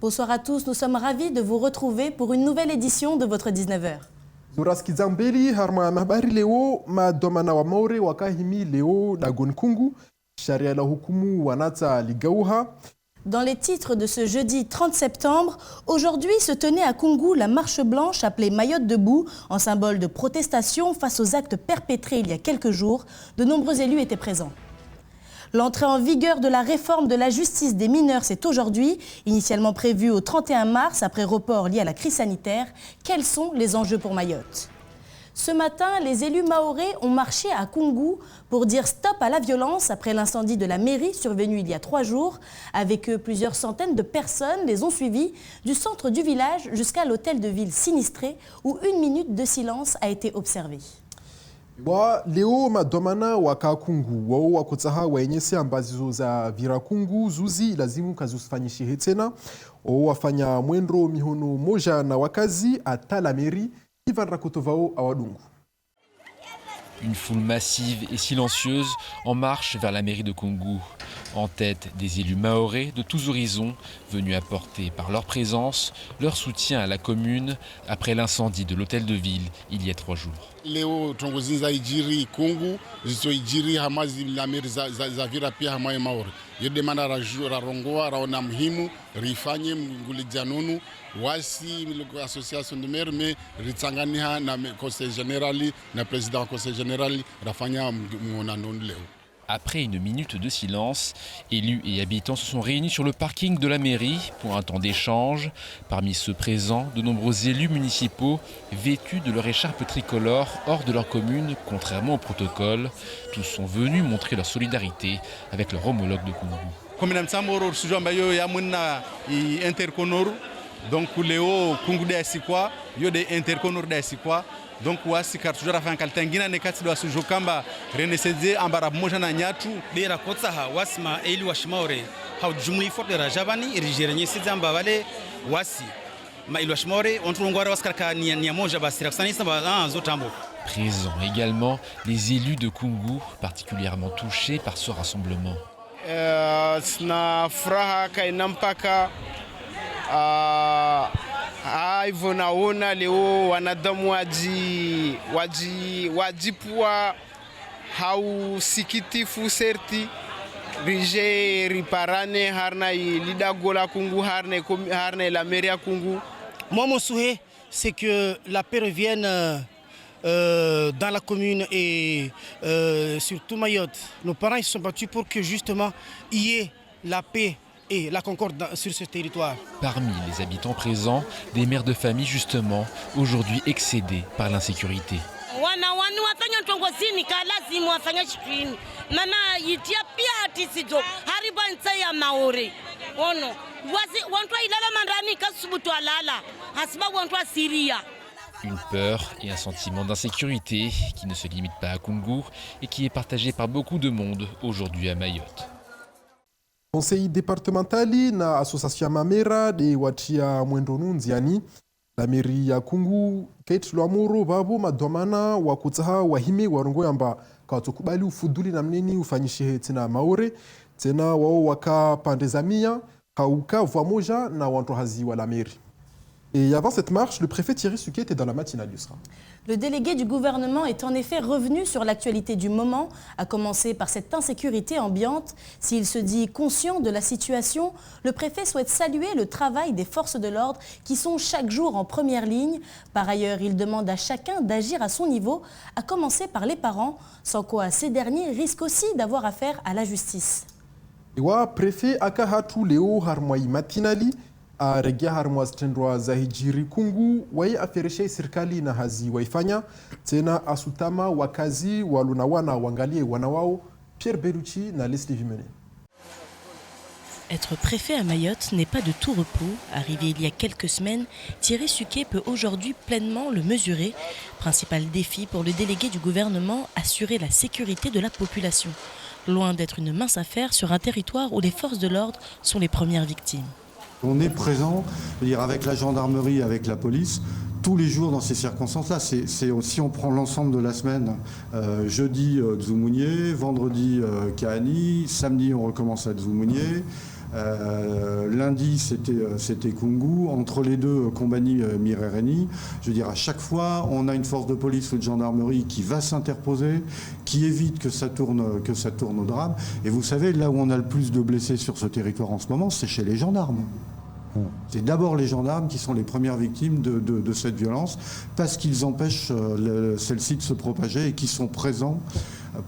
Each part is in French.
Bonsoir à tous, nous sommes ravis de vous retrouver pour une nouvelle édition de votre 19h. Dans les titres de ce jeudi 30 septembre, aujourd'hui se tenait à Kungu la marche blanche appelée Mayotte debout, en symbole de protestation face aux actes perpétrés il y a quelques jours. De nombreux élus étaient présents. L'entrée en vigueur de la réforme de la justice des mineurs, c'est aujourd'hui, initialement prévue au 31 mars après report lié à la crise sanitaire. Quels sont les enjeux pour Mayotte ? Ce matin, les élus mahorais ont marché à Kungu pour dire stop à la violence après l'incendie de la mairie survenu il y a 3 jours. Avec eux, plusieurs centaines de personnes les ont suivis du centre du village jusqu'à l'hôtel de ville sinistré où 1 minute de silence a été observée. Leo madomana waka Kungu wao wakutsaha waenyese ambazizo za vira Kungu zuzi lazimu kazusifanyishe tena wafanya mwendro mihono moja na wakazi atala meri ivan rakotovao awadungu. Une foule massive et silencieuse en marche vers la mairie de Kungu. En tête des élus mahorais de tous horizons, venus apporter par leur présence leur soutien à la commune après l'incendie de l'hôtel de ville il y a 3 jours. Leo tongozinza ijiri Kungu, zizo ijiri hamazi la mairie za vira pia hamaye mahorais. Yede mana ra rongoa raona muhimu rifanye mgulijanonu wasi association de maire mais ritsanganiha na conseil général na président conseil général rafanya mgonanonu leo. Après une minute de silence, élus et habitants se sont réunis sur le parking de la mairie pour un temps d'échange. Parmi ceux présents, de nombreux élus municipaux vêtus de leur écharpe tricolore hors de leur commune, contrairement au protocole. Tous sont venus montrer leur solidarité avec leur homologue de Kungu. Donc Léo Kungu de Sikwa, yo de interconor de Sikwa. Donc wasi kartujara fan kaltangina ne katilo asujokamba reneseze ambara moja na nyatu dera kotsaha wasma eli washmaure ha jumli forte rajabani irijerenye sizamba wale wasi ma ili washmaure ontungwara waskarka nia moja basira kusanisa ba zotambo. Présents également les élus de Kungu, particulièrement touchés par ce rassemblement. Sina furaha kainampaka hivyo naona leo wanadamu wajipua hausikitifu serti rije riparane harna lidagola Kungu harne la mairie Kungu. Moi mon souhait c'est que la paix revienne dans la commune et surtout Mayotte. Nos parents ils se sont battus pour que justement il y ait la paix et la concorde sur ce territoire. Parmi les habitants présents, des mères de famille justement, aujourd'hui excédées par l'insécurité. Une peur et un sentiment d'insécurité qui ne se limite pas à Kungu et qui est partagé par beaucoup de monde aujourd'hui à Mayotte. Conseil départemental na association Mamera de watia mwendonu nziani la mairie ya Kungu Kate Lwamoro babo madomana wakutsaha wahime warongo yamba kawatukubali ufuduli na mneni ufanyishe tena maore tena wao wakapandezamia kauka vomoja na wantohazi wa la mairie. Et avant cette marche, le préfet Thierry Suquet était dans la matinale du SRA. Le délégué du gouvernement est en effet revenu sur l'actualité du moment, à commencer par cette insécurité ambiante. S'il se dit conscient de la situation, le préfet souhaite saluer le travail des forces de l'ordre qui sont chaque jour en première ligne. Par ailleurs, il demande à chacun d'agir à son niveau, à commencer par les parents, sans quoi ces derniers risquent aussi d'avoir affaire à la justice. Le préfet Akahatu Leo Harmoi Matinali a regia harmwas tendroa za hijiri Kungu wai afereshe serikali na hazi waifanya tena asutama wakazi walunawana wangalie wanawao Pierre Berucci na Leslie Vimene. Être préfet à Mayotte n'est pas de tout repos. Arrivé il y a quelques semaines, Thierry Suquet peut aujourd'hui pleinement le mesurer. Principal défi pour le délégué du gouvernement, assurer la sécurité de la population. Loin d'être une mince affaire sur un territoire où les forces de l'ordre sont les premières victimes. On est présent, avec la gendarmerie, avec la police, tous les jours dans ces circonstances-là. Si on prend l'ensemble de la semaine, jeudi Dzumounié, vendredi Kahani, samedi on recommence à Dzumounié, lundi c'était Koungou, entre les deux Kombani Mirereni. Je veux dire, à chaque fois on a une force de police ou de gendarmerie qui va s'interposer, qui évite que ça tourne au drame. Et vous savez, là où on a le plus de blessés sur ce territoire en ce moment, c'est chez les gendarmes. C'est d'abord les gendarmes qui sont les premières victimes de cette violence, parce qu'ils empêchent celle-ci de se propager et qui sont présents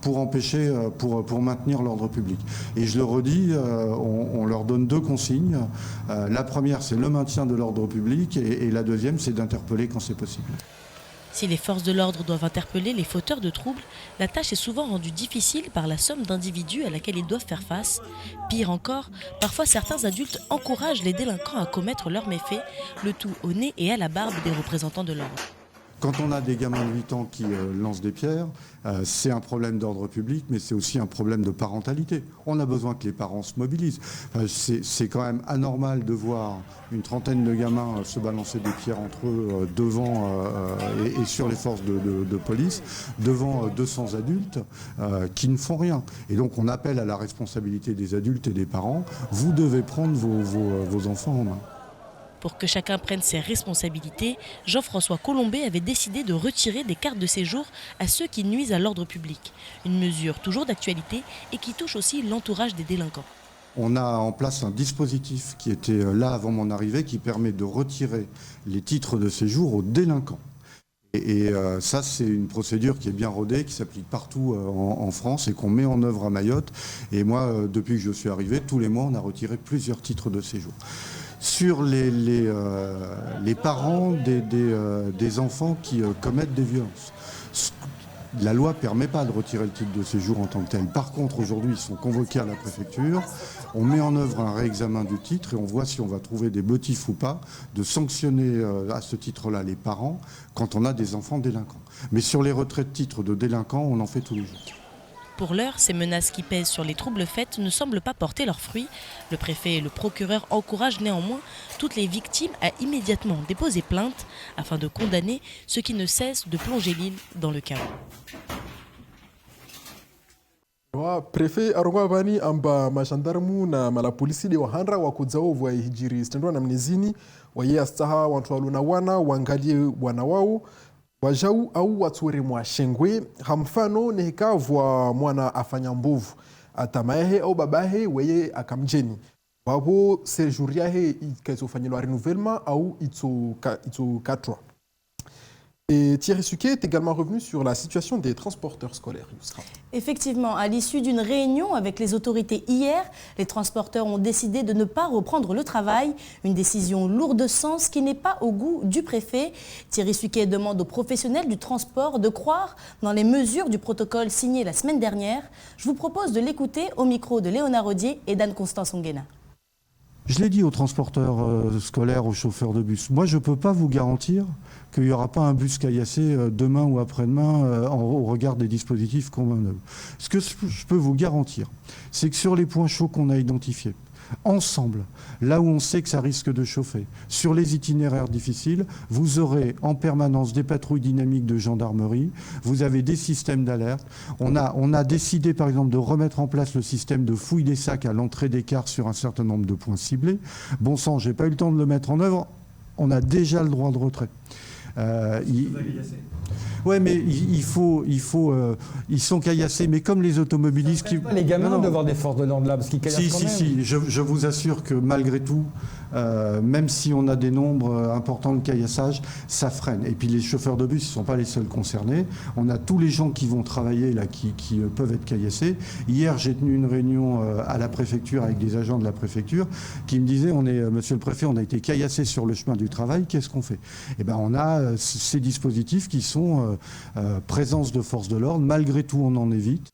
pour empêcher, pour maintenir l'ordre public. Et je le redis, on leur donne 2 consignes. La première, c'est le maintien de l'ordre public, et la deuxième, c'est d'interpeller quand c'est possible. Si les forces de l'ordre doivent interpeller les fauteurs de troubles, la tâche est souvent rendue difficile par la somme d'individus à laquelle ils doivent faire face. Pire encore, parfois certains adultes encouragent les délinquants à commettre leurs méfaits, le tout au nez et à la barbe des représentants de l'ordre. Quand on a des gamins de 8 ans qui lancent des pierres, c'est un problème d'ordre public, mais c'est aussi un problème de parentalité. On a besoin que les parents se mobilisent. C'est quand même anormal de voir une trentaine de gamins se balancer des pierres entre eux devant et sur les forces de police, devant 200 adultes qui ne font rien. Et donc on appelle à la responsabilité des adultes et des parents. Vous devez prendre vos enfants en main. Pour que chacun prenne ses responsabilités, Jean-François Colombet avait décidé de retirer des cartes de séjour à ceux qui nuisent à l'ordre public. Une mesure toujours d'actualité et qui touche aussi l'entourage des délinquants. On a en place un dispositif qui était là avant mon arrivée qui permet de retirer les titres de séjour aux délinquants. Et ça, c'est une procédure qui est bien rodée, qui s'applique partout en France et qu'on met en œuvre à Mayotte. Et moi, depuis que je suis arrivé, tous les mois, on a retiré plusieurs titres de séjour. Sur les parents des enfants qui commettent des violences. La loi ne permet pas de retirer le titre de séjour en tant que tel. Par contre, aujourd'hui, ils sont convoqués à la préfecture. On met en œuvre un réexamen du titre et on voit si on va trouver des motifs ou pas de sanctionner à ce titre-là les parents quand on a des enfants délinquants. Mais sur les retraits de titres de délinquants, on en fait tous les jours. Pour l'heure, ces menaces qui pèsent sur les troubles faits ne semblent pas porter leurs fruits. Le préfet et le procureur encouragent néanmoins toutes les victimes à immédiatement déposer plainte afin de condamner ceux qui ne cessent de plonger l'île dans le chaos. Prefe arongwa vani amba mashandarmu na malapolisi de wahandra wakudzao vwa hijiri stendwa na mnezini waye astaha wantu waluna wana wangalie wana wao wajau au watuwere mwashengwe hamfano neheka vwa mwana afanya mbovu atamaehe au babahe weye akamjeni wabo sejour yahe ikazofanyelwa renouvellement au itso katwa. Et Thierry Suquet est également revenu sur la situation des transporteurs scolaires. Effectivement, à l'issue d'une réunion avec les autorités hier, les transporteurs ont décidé de ne pas reprendre le travail. Une décision lourde de sens qui n'est pas au goût du préfet. Thierry Suquet demande aux professionnels du transport de croire dans les mesures du protocole signé la semaine dernière. Je vous propose de l'écouter au micro de Léonard Odier et d'Anne-Constance Onguena. Je l'ai dit aux transporteurs scolaires, aux chauffeurs de bus. Moi, je ne peux pas vous garantir qu'il n'y aura pas un bus caillassé demain ou après-demain au regard des dispositifs qu'on met en œuvre. Ce que je peux vous garantir, c'est que sur les points chauds qu'on a identifiés, ensemble, là où on sait que ça risque de chauffer, sur les itinéraires difficiles, vous aurez en permanence des patrouilles dynamiques de gendarmerie, vous avez des systèmes d'alerte. On a décidé par exemple de remettre en place le système de fouille des sacs à l'entrée des cars sur un certain nombre de points ciblés. Bon sang, j'ai pas eu le temps de le mettre en œuvre, on a déjà le droit de retrait. Ouais, mais ils sont caillassés, mais comme les automobilistes qui... Les gamins doivent avoir des forces de l'ordre là, parce qu'ils caillassent quand même. Si, je vous assure que malgré tout, même si on a des nombres importants de caillassage, ça freine. Et puis les chauffeurs de bus ne sont pas les seuls concernés. On a tous les gens qui vont travailler là, qui peuvent être caillassés. Hier, j'ai tenu une réunion à la préfecture avec des agents de la préfecture qui me disaient, monsieur le préfet, on a été caillassés sur le chemin du travail, qu'est-ce qu'on fait? Eh bien, on a ces dispositifs qui sont présence de forces de l'ordre. Malgré tout, on en évite.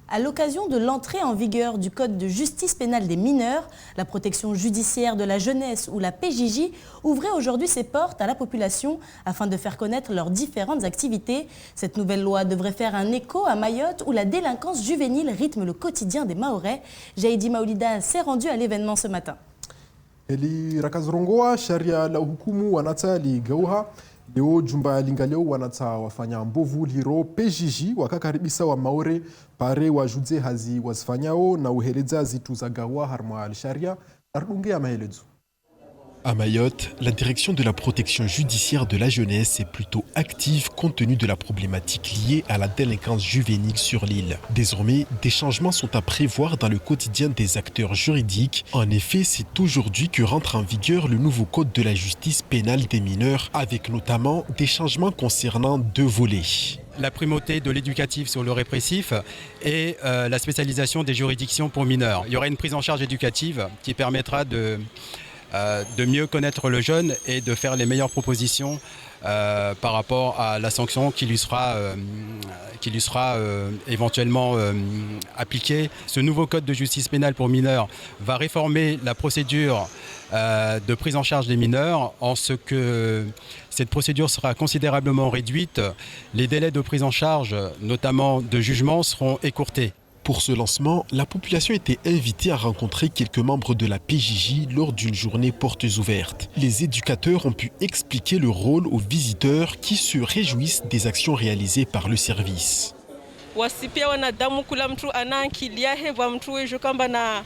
À l'occasion de l'entrée en vigueur du Code de justice pénale des mineurs, la protection judiciaire de la jeunesse ou la PJJ ouvrait aujourd'hui ses portes à la population afin de faire connaître leurs différentes activités. Cette nouvelle loi devrait faire un écho à Mayotte où la délinquance juvénile rythme le quotidien des Mahorais. Jaïdi Maoulida s'est rendu à l'événement ce matin. Eli rakazrongoa sharia la hukumu wanata ligauha leo jumba lingaleo wanata wafanya mbovu liro PJJ wakakaribisa wa maore pare wajuze hazi wazifanyao na uheleza zitu za gawa harma al-sharia ardunge ya mahelezo. À Mayotte, la direction de la protection judiciaire de la jeunesse est plutôt active compte tenu de la problématique liée à la délinquance juvénile sur l'île. Désormais, des changements sont à prévoir dans le quotidien des acteurs juridiques. En effet, c'est aujourd'hui que rentre en vigueur le nouveau code de la justice pénale des mineurs, avec notamment des changements concernant 2 volets. La primauté de l'éducatif sur le répressif et la spécialisation des juridictions pour mineurs. Il y aura une prise en charge éducative qui permettra de mieux connaître le jeune et de faire les meilleures propositions par rapport à la sanction qui lui sera éventuellement appliquée. Ce nouveau code de justice pénale pour mineurs va réformer la procédure de prise en charge des mineurs en ce que cette procédure sera considérablement réduite. Les délais de prise en charge, notamment de jugement, seront écourtés. Pour ce lancement, la population était invitée à rencontrer quelques membres de la PJJ lors d'une journée portes ouvertes. Les éducateurs ont pu expliquer le rôle aux visiteurs qui se réjouissent des actions réalisées par le service. Wasipia wanadamu kula mtu anaankilia heva mtu wejo kamba na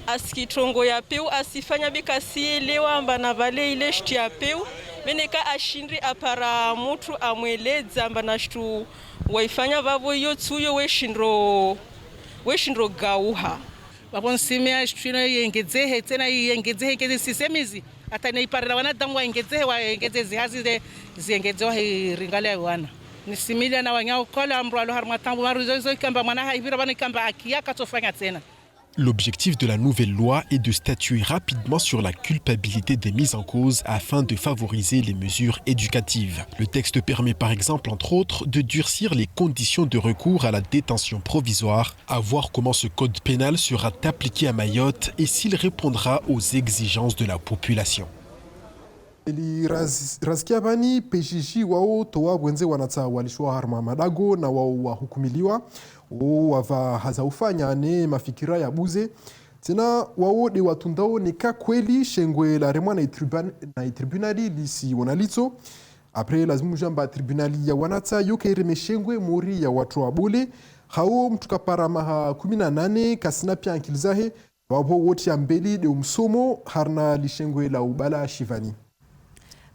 askitongo ya peu asifanya bikasielewa amba na vale ile shti ya peu meneka ashindri apara mtu amweleza amba na shtu waifanya vavo hiyo tsuyo weshindro gauha wabonsimia shtuino yengezehe tena yengezehe ngeze sisemizi atana iparira wanadamu waengezehe waengezezi hazi ziengezewa ringale wana nisimilia na wanyao kola amralo harmatambu maruzo kamba mwana haibira bana kamba akia katofanya tena. L'objectif de la nouvelle loi est de statuer rapidement sur la culpabilité des mises en cause afin de favoriser les mesures éducatives. Le texte permet par exemple, entre autres, de durcir les conditions de recours à la détention provisoire, à voir comment ce code pénal sera appliqué à Mayotte et s'il répondra aux exigences de la population. Eli razkiabani PJJ wao toa wenze wanata walishwa harma madago na wao wahukumiliwa wava hazaufanya ne mafikira ya buze tena wao de watundao neka kweli shengwe la remwa na tribunali lisi wanalito apre lazimu jamba tribunali ya wanata yoke remeshengwe mori ya watu wa bole hao mtukapara maha 18 kasina pia ankilizahe wabo wote ya mbeli de umsomo harna lishengwe la ubala shivani.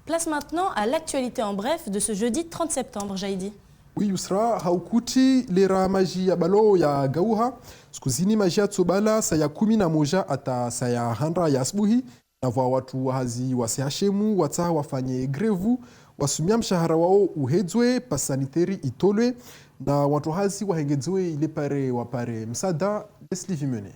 Place maintenant à l'actualité en bref de ce jeudi 30 septembre, Jaidi. Oui, Yusra, haukuti lera maji ya balo ya gauha, skuzini maji ya tsobala saya 11 ata saya 100 ya asubuhi, na watu hazi wasihashemu, wata wafanye grevu, wasumia mshahara wao uhedzwe, pasaniteri itolwe, na watu hazi wahengedzwe ile pare wapare msada, Leslie Vimene.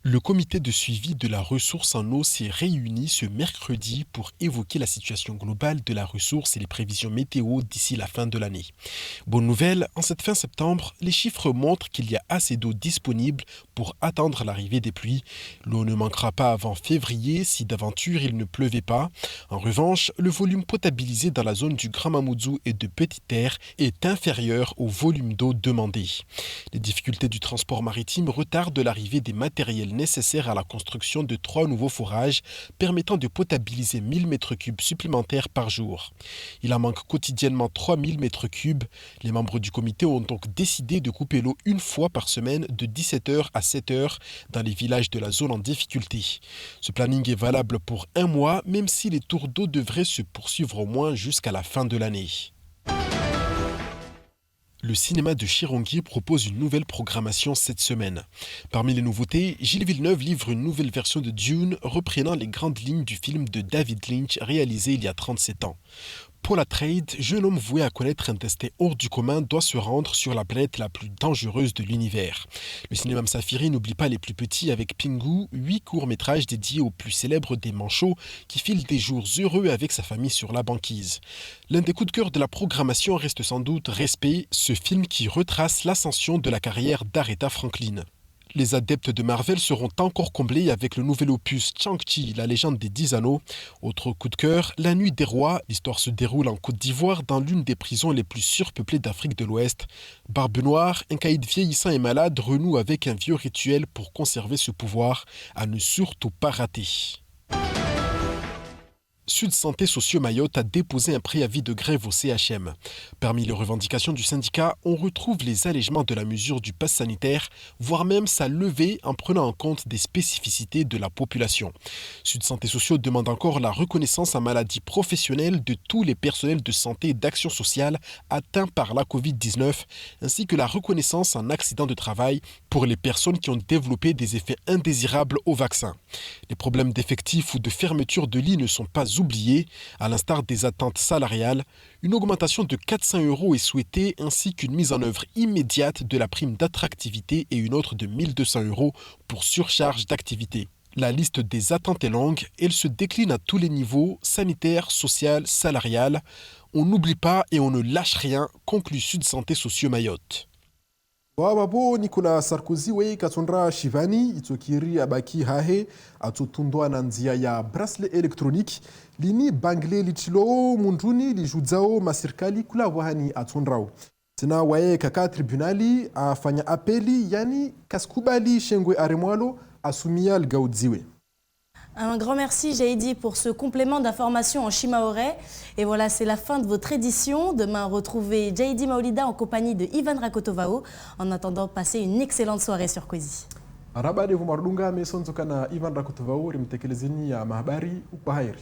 Le comité de suivi de la ressource en eau s'est réuni ce mercredi pour évoquer la situation globale de la ressource et les prévisions météo d'ici la fin de l'année. Bonne nouvelle, en cette fin septembre, les chiffres montrent qu'il y a assez d'eau disponible pour attendre l'arrivée des pluies. L'eau ne manquera pas avant février si d'aventure il ne pleuvait pas. En revanche, le volume potabilisé dans la zone du Grand Mamoudzou et de Petite Terre est inférieur au volume d'eau demandé. Les difficultés du transport maritime retardent l'arrivée des matériels nécessaires à la construction de 3 nouveaux forages permettant de potabiliser 1000 m3 supplémentaires par jour. Il en manque quotidiennement 3000 m3. Les membres du comité ont donc décidé de couper l'eau une fois par semaine de 17h à 7h dans les villages de la zone en difficulté. Ce planning est valable pour 1 mois, même si les tours d'eau devraient se poursuivre au moins jusqu'à la fin de l'année. Le cinéma de Chirongui propose une nouvelle programmation cette semaine. Parmi les nouveautés, Gilles Villeneuve livre une nouvelle version de Dune reprenant les grandes lignes du film de David Lynch réalisé il y a 37 ans. Paul Atreides, jeune homme voué à connaître un destin hors du commun, doit se rendre sur la planète la plus dangereuse de l'univers. Le cinéma Msafiri n'oublie pas les plus petits avec Pingu, 8 courts-métrages dédiés aux plus célèbres des manchots qui filent des jours heureux avec sa famille sur la banquise. L'un des coups de cœur de la programmation reste sans doute Respect, ce film qui retrace l'ascension de la carrière d'Aretha Franklin. Les adeptes de Marvel seront encore comblés avec le nouvel opus Shang-Chi, la légende des 10 anneaux. Autre coup de cœur, La Nuit des Rois. L'histoire se déroule en Côte d'Ivoire dans l'une des prisons les plus surpeuplées d'Afrique de l'Ouest. Barbe Noire, un caïd vieillissant et malade, renoue avec un vieux rituel pour conserver ce pouvoir à ne surtout pas rater. Sud Santé Sociaux Mayotte a déposé un préavis de grève au CHM. Parmi les revendications du syndicat, on retrouve les allègements de la mesure du pass sanitaire, voire même sa levée en prenant en compte des spécificités de la population. Sud Santé Sociaux demande encore la reconnaissance en maladie professionnelle de tous les personnels de santé et d'action sociale atteints par la Covid-19, ainsi que la reconnaissance en accident de travail pour les personnes qui ont développé des effets indésirables au vaccin. Les problèmes d'effectifs ou de fermeture de lits ne sont pas oubliés, à l'instar des attentes salariales. Une augmentation de 400 € est souhaitée, ainsi qu'une mise en œuvre immédiate de la prime d'attractivité et une autre de 1200 € pour surcharge d'activité. La liste des attentes est longue, elle se décline à tous les niveaux, sanitaire, social, salarial. On n'oublie pas et on ne lâche rien, conclut Sud Santé Sociaux Mayotte. Wababo Nicolas Sarkozy wei katsondra shivani itsokiri abaki hahe atsotundwa na nzia ya bracelet électronique lini bangle lichilo munduni lijudzao masirikali kula wahani atsondrao tena wae kaka tribunali afanya apeli yani kaskubali shengwe aremwalo asumia lgaudziwe. Un grand merci Jaidi pour ce complément d'information en shimaoré. Et voilà, c'est la fin de votre édition. Demain, retrouvez Jaidi Maolida en compagnie de Ivan Rakotovao. En attendant, passez une excellente soirée sur Kwezi. Arabade vumardunga mesonzo kana Ivan Rakotovao rimtekelezeni ya mahabari ukwaheri.